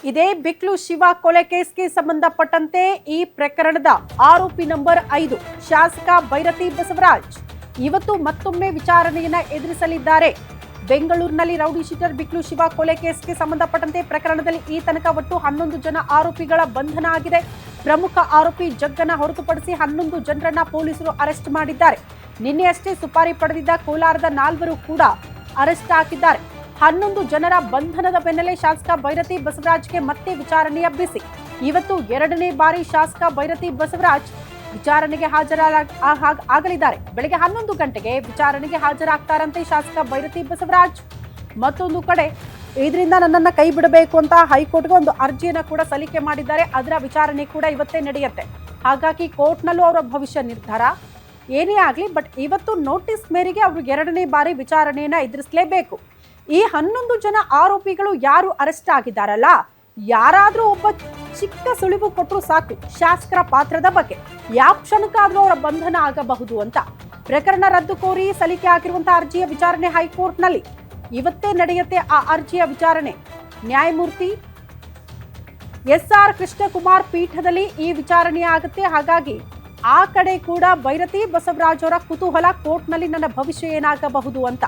ಇದೇ ಬಿಕ್ಲು ಶಿವ ಕೊಲೆ ಕೇಸ್ಗೆ ಸಂಬಂಧಪಟ್ಟಂತೆ ಈ ಪ್ರಕರಣದ ಆರೋಪಿ ನಂಬರ್ 5 ಶಾಸಕ ಭೈರತಿ ಬಸವರಾಜ್ ಇವತ್ತು ಮತ್ತೊಮ್ಮೆ ವಿಚಾರಣೆಯನ್ನ ಎದುರಿಸಲಿದ್ದಾರೆ. ಬೆಂಗಳೂರಿನಲ್ಲಿ ರೌಡಿ ಶೀಟರ್ ಬಿಕ್ಲು ಶಿವ ಕೊಲೆ ಕೇಸ್ಗೆ ಸಂಬಂಧಪಟ್ಟಂತೆ ಪ್ರಕರಣದಲ್ಲಿ ಈ ತನಕ ಒಟ್ಟು 11 ಜನ ಆರೋಪಿಗಳ ಬಂಧನ ಆಗಿದೆ. ಪ್ರಮುಖ ಆರೋಪಿ ಜಗ್ಗನ್ನ ಹೊರತುಪಡಿಸಿ 11 ಜನರನ್ನ ಪೊಲೀಸರು ಅರೆಸ್ಟ್ ಮಾಡಿದ್ದಾರೆ. ನಿನ್ನೆಯಷ್ಟೇ ಸುಪಾರಿ ಪಡೆದಿದ್ದ ಕೋಲಾರದ 4 ಕೂಡ ಅರೆಸ್ಟ್ ಆಗಿದ್ದಾರೆ. 11 ಜನರ ಬಂಧನದ ಬೆನ್ನಲ್ಲೇ ಶಾಸಕ ಭೈರತಿ ಬಸವರಾಜ್ಗೆ ಮತ್ತೆ ವಿಚಾರಣೆಯ ಬಿಸಿ. ಇವತ್ತು 2ನೇ ಬಾರಿ ಶಾಸಕ ಭೈರತಿ ಬಸವರಾಜ್ ವಿಚಾರಣೆಗೆ ಆಗಲಿದ್ದಾರೆ. ಬೆಳಗ್ಗೆ 11 ಗಂಟೆಗೆ ವಿಚಾರಣೆಗೆ ಹಾಜರಾಗ್ತಾರಂತೆ ಶಾಸಕ ಭೈರತಿ ಬಸವರಾಜ್. ಮತ್ತೊಂದು ಕಡೆ ಇದರಿಂದ ನನ್ನನ್ನು ಕೈ ಬಿಡಬೇಕು ಅಂತ ಹೈಕೋರ್ಟ್ಗೆ ಒಂದು ಅರ್ಜಿಯನ್ನು ಕೂಡ ಸಲ್ಲಿಕೆ ಮಾಡಿದ್ದಾರೆ. ಅದರ ವಿಚಾರಣೆ ಕೂಡ ಇವತ್ತೇ ನಡೆಯುತ್ತೆ. ಹಾಗಾಗಿ ಕೋರ್ಟ್ನಲ್ಲೂ ಅವರ ಭವಿಷ್ಯ ನಿರ್ಧಾರ ಏನೇ ಆಗಲಿ, ಬಟ್ ಇವತ್ತು ನೋಟಿಸ್ ಮೇರೆಗೆ ಅವರು 2ನೇ ಬಾರಿ ವಿಚಾರಣೆಯನ್ನ ಎದುರಿಸಲೇಬೇಕು. ಈ 11 ಜನ ಆರೋಪಿಗಳು ಯಾರು ಅರೆಸ್ಟ್ ಆಗಿದ್ದಾರಲ್ಲ, ಯಾರಾದ್ರೂ ಒಬ್ಬ ಚಿಕ್ಕ ಸುಳಿವು ಕೊಟ್ಟರು ಸಾಕು ಶಾಸಕರ ಪಾತ್ರದ ಬಗ್ಗೆ. ಯಾವ ಕ್ಷಣಕ್ಕಾದ್ರೂ ಅವರ ಬಂಧನ ಆಗಬಹುದು ಅಂತ. ಪ್ರಕರಣ ರದ್ದು ಕೋರಿ ಸಲ್ಲಿಕೆ ಆಗಿರುವಂತಹ ಅರ್ಜಿಯ ವಿಚಾರಣೆ ಹೈಕೋರ್ಟ್ನಲ್ಲಿ ಇವತ್ತೇ ನಡೆಯುತ್ತೆ. ಆ ಅರ್ಜಿಯ ವಿಚಾರಣೆ ನ್ಯಾಯಮೂರ್ತಿ SR ಕೃಷ್ಣಕುಮಾರ್ ಪೀಠದಲ್ಲಿ ಈ ವಿಚಾರಣೆ ಆಗುತ್ತೆ. ಹಾಗಾಗಿ ಆ ಕಡೆ ಕೂಡ ಭೈರತಿ ಬಸವರಾಜ್ ಅವರ ಕುತೂಹಲ, ಕೋರ್ಟ್ನಲ್ಲಿ ನನ್ನ ಭವಿಷ್ಯ ಏನಾಗಬಹುದು ಅಂತ.